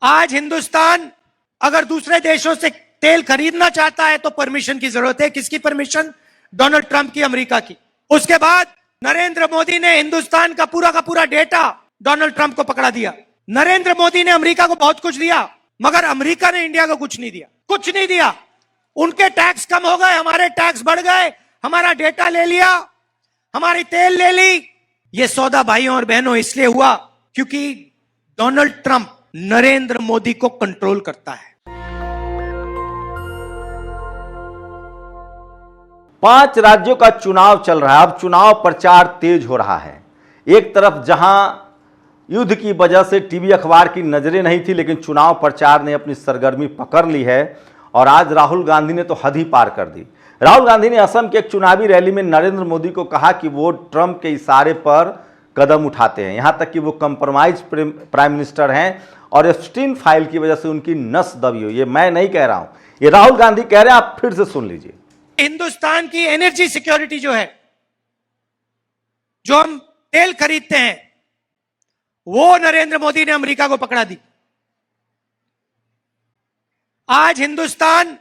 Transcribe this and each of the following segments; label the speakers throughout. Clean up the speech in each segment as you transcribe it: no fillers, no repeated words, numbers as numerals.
Speaker 1: आज हिंदुस्तान अगर दूसरे देशों से तेल खरीदना चाहता है तो परमिशन की जरूरत है। किसकी परमिशन? डोनाल्ड ट्रंप की, अमेरिका की। उसके बाद नरेंद्र मोदी ने हिंदुस्तान का पूरा डेटा डोनाल्ड ट्रंप को पकड़ा दिया। नरेंद्र मोदी ने अमेरिका को बहुत कुछ दिया, मगर अमेरिका ने इंडिया को कुछ नहीं दिया, कुछ नहीं दिया। उनके टैक्स कम हो गए, हमारे टैक्स बढ़ गए, हमारा डेटा ले लिया, हमारी तेल ले ली। ये सौदा भाइयों और बहनों इसलिए हुआ क्योंकि डोनाल्ड ट्रंप नरेंद्र मोदी को कंट्रोल करता है।
Speaker 2: 5 राज्यों का चुनाव चल रहा है। अब चुनाव प्रचार तेज हो रहा है। एक तरफ जहां युद्ध की वजह से टीवी अखबार की नजरें नहीं थी, लेकिन चुनाव प्रचार ने अपनी सरगर्मी पकड़ ली है और आज राहुल गांधी ने तो हद ही पार कर दी। राहुल गांधी ने असम के एक चुनावी रैली में नरेंद्र मोदी को कहा कि वो ट्रंप के इशारे पर कदम उठाते हैं, यहां तक कि वो कंप्रोमाइज प्राइम मिनिस्टर हैं और एप्स्टीन फाइल की वजह से उनकी नस दबी हुई। ये मैं नहीं कह रहा हूं, ये राहुल गांधी कह रहे हैं। आप फिर से सुन लीजिए।
Speaker 1: हिंदुस्तान की एनर्जी सिक्योरिटी जो है, जो हम तेल खरीदते हैं, वो नरेंद्र मोदी ने अमेरिका को पकड़ा दी। आज हिंदुस्तान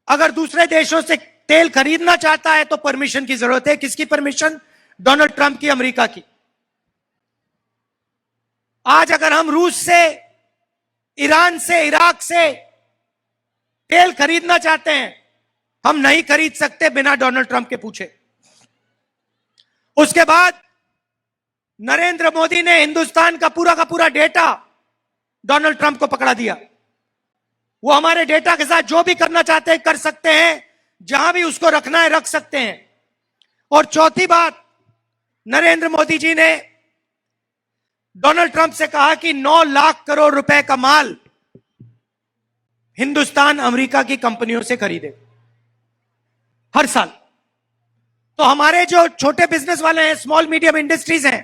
Speaker 1: अगर दूसरे देशों से तेल खरीदना चाहता है तो परमिशन की जरूरत है। किसकी परमिशन? डोनाल्ड ट्रंप की, अमेरिका की। आज अगर हम रूस से, ईरान से, इराक से तेल खरीदना चाहते हैं, हम नहीं खरीद सकते बिना डोनाल्ड ट्रंप के पूछे। उसके बाद नरेंद्र मोदी ने हिंदुस्तान का पूरा डेटा डोनाल्ड ट्रंप को पकड़ा दिया। वो हमारे डेटा के साथ जो भी करना चाहते हैं कर सकते हैं, जहां भी उसको रखना है रख सकते हैं। और चौथी बात, नरेंद्र मोदी जी ने डोनाल्ड ट्रंप से कहा कि 9 लाख करोड़ रुपए का माल हिंदुस्तान अमेरिका की कंपनियों से खरीदे हर साल। तो हमारे जो छोटे बिजनेस वाले हैं, स्मॉल मीडियम इंडस्ट्रीज हैं,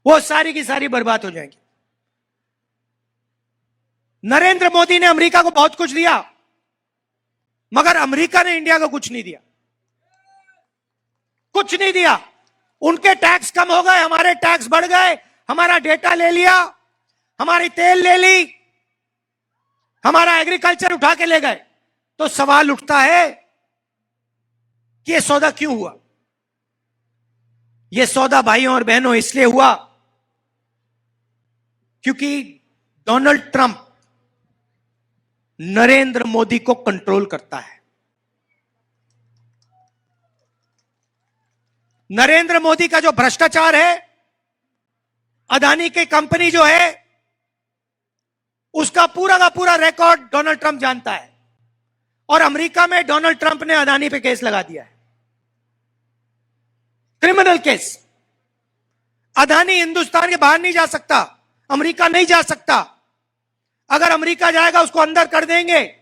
Speaker 1: वो सारी की सारी बर्बाद हो जाएंगी। नरेंद्र मोदी ने अमेरिका को बहुत कुछ दिया, मगर अमेरिका ने इंडिया को कुछ नहीं दिया, कुछ नहीं दिया। उनके टैक्स कम हो गए, हमारे टैक्स बढ़ गए, हमारा डेटा ले लिया, हमारी तेल ले ली, हमारा एग्रीकल्चर उठा के ले गए। तो सवाल उठता है कि यह सौदा क्यों हुआ? यह सौदा भाइयों और बहनों इसलिए हुआ क्योंकि डोनाल्ड ट्रंप नरेंद्र मोदी को कंट्रोल करता है। नरेंद्र मोदी का जो भ्रष्टाचार है, अदानी की कंपनी जो है, उसका पूरा का पूरा रिकॉर्ड डोनाल्ड ट्रंप जानता है। और अमेरिका में डोनाल्ड ट्रंप ने अदानी पे केस लगा दिया है, क्रिमिनल केस। अदानी हिंदुस्तान के बाहर नहीं जा सकता, अमेरिका नहीं जा सकता। अगर अमेरिका जाएगा उसको अंदर कर देंगे।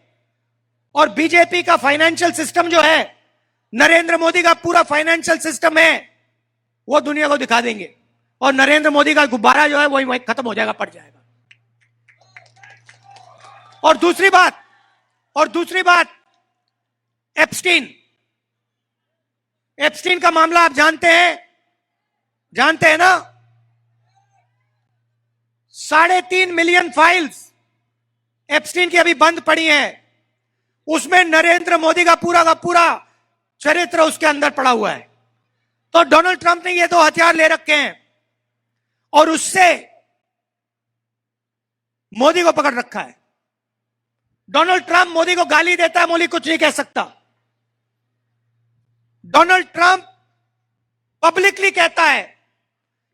Speaker 1: और बीजेपी का फाइनेंशियल सिस्टम जो है, नरेंद्र मोदी का पूरा फाइनेंशियल सिस्टम है, वो दुनिया को दिखा देंगे। और नरेंद्र मोदी का गुब्बारा जो है वही खत्म हो जाएगा, पड़ जाएगा। और दूसरी बात, एप्स्टीन का मामला आप जानते हैं ना? 3.5 मिलियन फाइल्स एप्स्टीन की अभी बंद पड़ी हैं। उसमें नरेंद्र मोदी का पूरा चरित्र उसके अंदर पड़ा हुआ है। तो डोनाल्ड ट्रंप ने ये 2 हथियार ले रखे हैं और उससे मोदी को पकड़ रखा है। डोनाल्ड ट्रंप मोदी को गाली देता है, मोदी कुछ नहीं कह सकता। डोनाल्ड ट्रंप पब्लिकली कहता है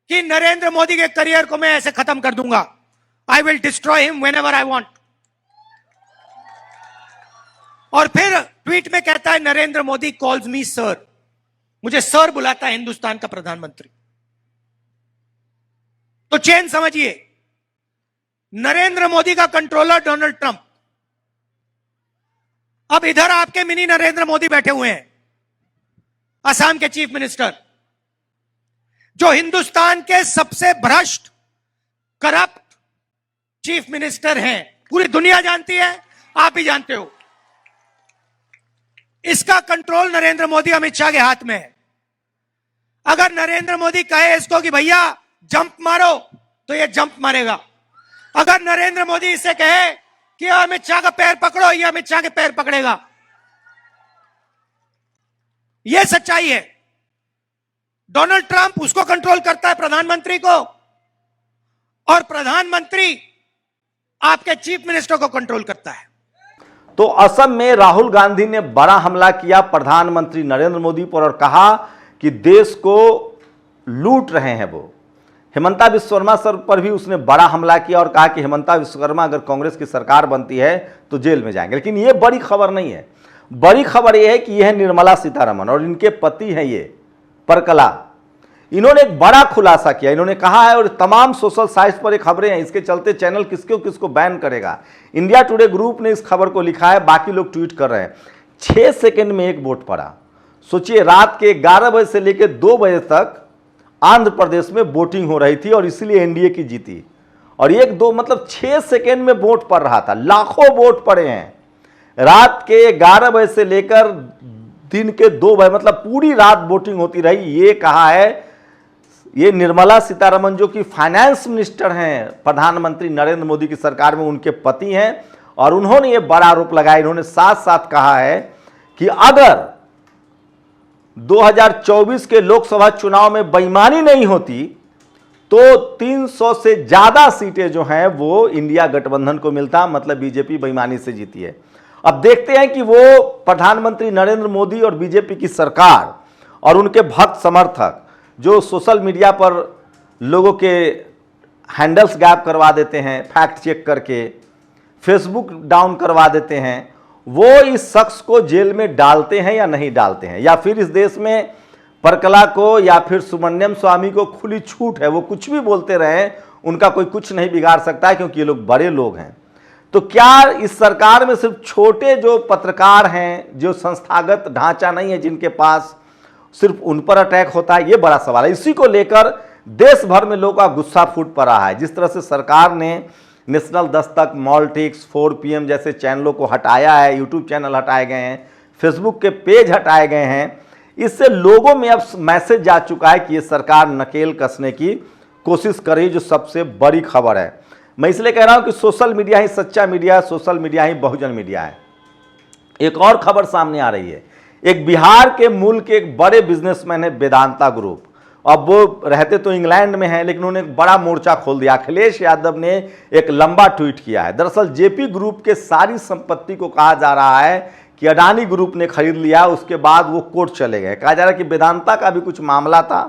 Speaker 1: कि नरेंद्र मोदी के करियर को मैं ऐसे खत्म कर दूंगा, I will destroy him whenever I want. और फिर ट्वीट में कहता है Narendra Modi calls me sir, मुझे सर बुलाता है हिंदुस्तान का प्रधानमंत्री। तो चेन समझिए, नरेंद्र मोदी का कंट्रोलर डोनाल्ड ट्रंप। अब इधर आपके मिनी नरेंद्र मोदी बैठे हुए हैं, असम के चीफ मिनिस्टर, जो हिंदुस्तान के सबसे भ्रष्ट, करप्ट चीफ मिनिस्टर हैं। पूरी दुनिया जानती है, आप भी जानते हो। इसका कंट्रोल नरेंद्र मोदी, अमित शाह के हाथ में है। अगर नरेंद्र मोदी कहे इसको कि भैया जंप मारो, तो ये जंप मारेगा। अगर नरेंद्र मोदी इसे कहे कि अमित शाह का पैर पकड़ो, ये अमित शाह के पैर पकड़ेगा। यह सच्चाई है। डोनाल्ड ट्रंप उसको कंट्रोल करता है, प्रधानमंत्री को, और प्रधानमंत्री आपके चीफ मिनिस्टर को कंट्रोल करता है।
Speaker 2: तो असम में राहुल गांधी ने बड़ा हमला किया प्रधानमंत्री नरेंद्र मोदी पर और कहा कि देश को लूट रहे हैं वो। हेमंता विश्वकर्मा सर पर भी उसने बड़ा हमला किया और कहा कि हेमंता विश्वकर्मा अगर कांग्रेस की सरकार बनती है तो जेल में जाएंगे। लेकिन ये बड़ी खबर नहीं है। बड़ी खबर यह है कि यह निर्मला सीतारमण और इनके पति हैं ये परकला। इन्होंने एक बड़ा खुलासा किया। इन्होंने कहा है, और तमाम सोशल साइट्स पर ये खबरें हैं, इसके चलते चैनल किसको किसको बैन करेगा। इंडिया टुडे ग्रुप ने इस खबर को लिखा है, बाकी लोग ट्वीट कर रहे हैं। 6 सेकंड में एक वोट पड़ा। सोचिए, रात के 11 बजे से लेकर 2 बजे तक आंध्र प्रदेश में वोटिंग हो रही थी और इसलिए एनडीए की जीती। और 1-2 मतलब 6 सेकंड में वोट पड़ रहा था। लाखों वोट पड़े हैं रात के 11 बजे से लेकर दिन के 2 बजे, मतलब पूरी रात वोटिंग होती रही। ये कहा है ये निर्मला सीतारमण जो कि फाइनेंस मिनिस्टर हैं प्रधानमंत्री नरेंद्र मोदी की सरकार में, उनके पति हैं। और उन्होंने ये बड़ा आरोप लगाया। इन्होंने साथ साथ कहा है कि अगर 2024 के लोकसभा चुनाव में बेईमानी नहीं होती तो 300 से ज्यादा सीटें जो हैं वो इंडिया गठबंधन को मिलता, मतलब बीजेपी बेईमानी से जीती है। अब देखते हैं कि वो प्रधानमंत्री नरेंद्र मोदी और बीजेपी की सरकार और उनके भक्त समर्थक जो सोशल मीडिया पर लोगों के हैंडल्स गायब करवा देते हैं, फैक्ट चेक करके फेसबुक डाउन करवा देते हैं, वो इस शख्स को जेल में डालते हैं या नहीं डालते हैं, या फिर इस देश में परकला को या फिर सुब्रमण्यम स्वामी को खुली छूट है, वो कुछ भी बोलते रहें, उनका कोई कुछ नहीं बिगाड़ सकता है क्योंकि ये लोग बड़े लोग हैं। तो क्या इस सरकार में सिर्फ छोटे जो पत्रकार हैं, जो संस्थागत ढांचा नहीं है जिनके पास, सिर्फ उन पर अटैक होता है? ये बड़ा सवाल है। इसी को लेकर देश भर में लोगों का गुस्सा फूट पड़ा है। जिस तरह से सरकार ने नेशनल दस्तक, मॉल्टिक्स, 4 PM जैसे चैनलों को हटाया है, यूट्यूब चैनल हटाए गए हैं, फेसबुक के पेज हटाए गए हैं, इससे लोगों में अब मैसेज जा चुका है कि ये सरकार नकेल कसने की कोशिश कर रही, जो सबसे बड़ी खबर है। मैं इसलिए कह रहा हूं कि सोशल मीडिया ही सच्चा मीडिया है, सोशल मीडिया ही बहुजन मीडिया है। एक और खबर सामने आ रही है। एक बिहार के मूल के एक बड़े बिजनेसमैन है वेदांता ग्रुप। अब वो रहते तो इंग्लैंड में हैं, लेकिन उन्होंने एक बड़ा मोर्चा खोल दिया। अखिलेश यादव ने एक लंबा ट्वीट किया है। दरअसल जेपी ग्रुप के सारी संपत्ति को कहा जा रहा है कि अडानी ग्रुप ने खरीद लिया, उसके बाद वो कोर्ट चले गए। कहा जा रहा है कि वेदांता का भी कुछ मामला था,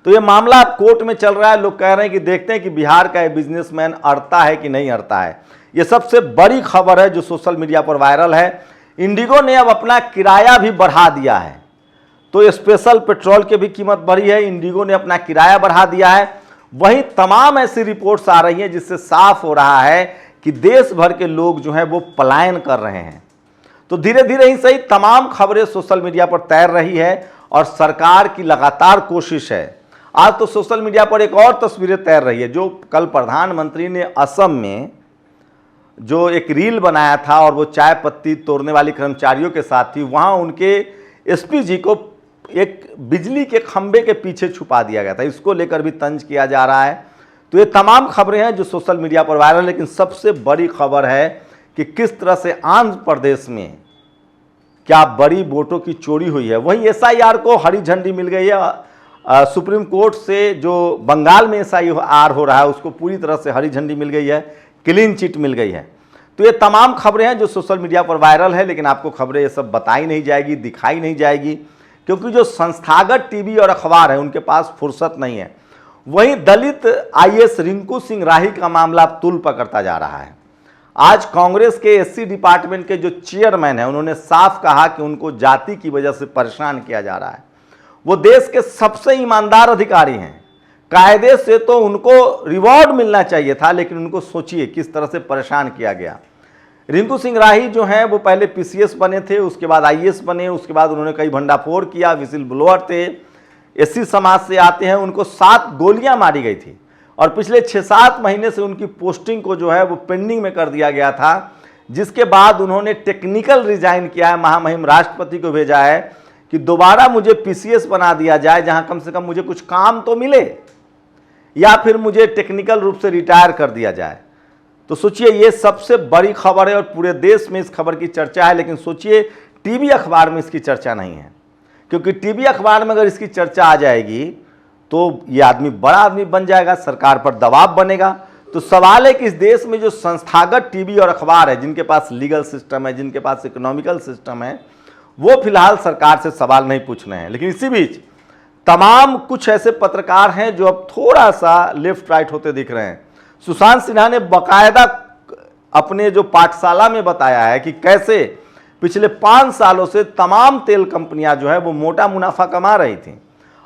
Speaker 2: तो ये मामला अब कोर्ट में चल रहा है। लोग कह रहे हैं कि देखते हैं कि बिहार का ये बिजनेसमैन अड़ता है कि नहीं अड़ता है। ये सबसे बड़ी खबर है जो सोशल मीडिया पर वायरल है। इंडिगो ने अब अपना किराया भी बढ़ा दिया है। तो स्पेशल पेट्रोल की भी कीमत बढ़ी है, इंडिगो ने अपना किराया बढ़ा दिया है। वहीं तमाम ऐसी रिपोर्ट्स आ रही हैं जिससे साफ हो रहा है कि देश भर के लोग जो हैं वो पलायन कर रहे हैं। तो धीरे धीरे ही सही तमाम खबरें सोशल मीडिया पर तैर रही है और सरकार की लगातार कोशिश है। आज तो सोशल मीडिया पर एक और तस्वीरें तैर रही है, जो कल प्रधानमंत्री ने असम में जो एक रील बनाया था और वो चाय पत्ती तोड़ने वाली कर्मचारियों के साथ थी, वहां उनके एसपी जी को एक बिजली के खंबे के पीछे छुपा दिया गया था। इसको लेकर भी तंज किया जा रहा है। तो ये तमाम खबरें हैं जो सोशल मीडिया पर वायरल, लेकिन सबसे बड़ी खबर है कि किस तरह से आंध्र प्रदेश में क्या बड़ी वोटों की चोरी हुई है। वहीं एसआईआर को हरी झंडी मिल गई है। सुप्रीम कोर्ट से जो बंगाल में एसआईआर हो रहा है उसको पूरी तरह से हरी झंडी मिल गई है, क्लीन चिट मिल गई है। तो ये तमाम खबरें हैं जो सोशल मीडिया पर वायरल है, लेकिन आपको खबरें ये सब बताई नहीं जाएगी, दिखाई नहीं जाएगी, क्योंकि जो संस्थागत टीवी और अखबार है उनके पास फुर्सत नहीं है। वहीं दलित आईएएस रिंकू सिंह राही का मामला तूल पकड़ता जा रहा है। आज कांग्रेस के एससी डिपार्टमेंट के जो चेयरमैन हैं उन्होंने साफ कहा कि उनको जाति की वजह से परेशान किया जा रहा है। वो देश के सबसे ईमानदार अधिकारी हैं, कायदे से तो उनको रिवॉर्ड मिलना चाहिए था, लेकिन उनको सोचिए किस तरह से परेशान किया गया। रिंकू सिंह राही जो हैं वो पहले पीसीएस बने थे, उसके बाद आईएएस बने, उसके बाद उन्होंने कई भंडाफोड़ किया, विसिल ब्लोअर थे, एससी समाज से आते हैं। उनको 7 गोलियां मारी गई थी और पिछले 6-7 महीने से उनकी पोस्टिंग को जो है वो पेंडिंग में कर दिया गया था, जिसके बाद उन्होंने टेक्निकल रिजाइन किया है, महामहिम राष्ट्रपति को भेजा है कि दोबारा मुझे पीसीएस बना दिया जाए, जहां कम से कम मुझे कुछ काम तो मिले, या फिर मुझे टेक्निकल रूप से रिटायर कर दिया जाए। तो सोचिए ये सबसे बड़ी खबर है और पूरे देश में इस खबर की चर्चा है, लेकिन सोचिए टीवी अखबार में इसकी चर्चा नहीं है, क्योंकि टीवी अखबार में अगर इसकी चर्चा आ जाएगी तो ये आदमी बड़ा आदमी बन जाएगा, सरकार पर दबाव बनेगा। तो सवाल है कि इस देश में जो संस्थागत टीवी और अखबार है, जिनके पास लीगल सिस्टम है, जिनके पास इकोनॉमिकल सिस्टम है, वो फिलहाल सरकार से सवाल नहीं पूछ रहे हैं। लेकिन इसी बीच तमाम कुछ ऐसे पत्रकार हैं जो अब थोड़ा सा लेफ्ट राइट होते दिख रहे हैं। सुशांत सिन्हा ने बाकायदा अपने जो पाठशाला में बताया है कि कैसे पिछले 5 सालों से तमाम तेल कंपनियां जो है वो मोटा मुनाफा कमा रही थी,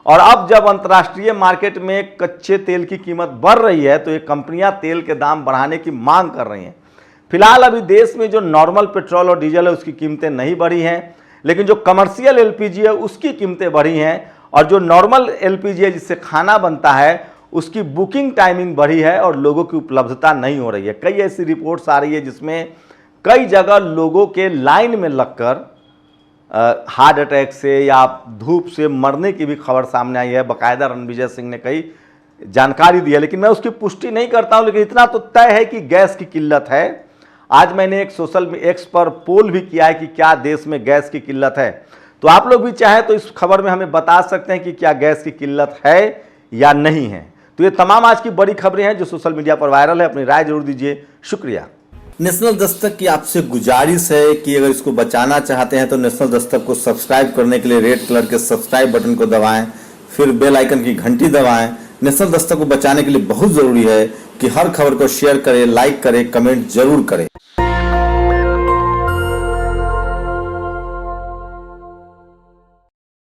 Speaker 2: और अब जब अंतर्राष्ट्रीय मार्केट में कच्चे तेल की कीमत बढ़ रही है तो ये कंपनियां तेल के दाम बढ़ाने की मांग कर रही हैं। फिलहाल अभी देश में जो नॉर्मल पेट्रोल और डीजल है उसकी कीमतें नहीं बढ़ी हैं, लेकिन जो कमर्शियल एलपीजी है उसकी कीमतें बढ़ी हैं, और जो नॉर्मल एलपीजी है जिससे खाना बनता है उसकी बुकिंग टाइमिंग बढ़ी है और लोगों की उपलब्धता नहीं हो रही है। कई ऐसी रिपोर्ट्स आ रही है जिसमें कई जगह लोगों के लाइन में लगकर हार्ट अटैक से या धूप से मरने की भी खबर सामने आई है। बाकायदा रणविजय सिंह ने कई जानकारी दी है, लेकिन मैं उसकी पुष्टि नहीं करता हूं। लेकिन इतना तो तय है कि गैस की किल्लत है। आज मैंने एक सोशल एक्स पर पोल भी किया है कि क्या देश में गैस की किल्लत है, तो आप लोग भी चाहें तो इस खबर में हमें बता सकते हैं कि क्या गैस की किल्लत है या नहीं है। तो ये तमाम आज की बड़ी खबरें हैं जो सोशल मीडिया पर वायरल है। अपनी राय जरूर दीजिए। शुक्रिया।
Speaker 3: नेशनल दस्तक की आपसे गुजारिश है कि अगर इसको बचाना चाहते हैं तो नेशनल दस्तक को सब्सक्राइब करने के लिए रेड कलर के सब्सक्राइब बटन को दबाएं, फिर बेल आइकन की घंटी दबाएं। नेशनल दस्तक को बचाने के लिए बहुत जरूरी है कि हर खबर को शेयर करें, लाइक करें, कमेंट जरूर करें।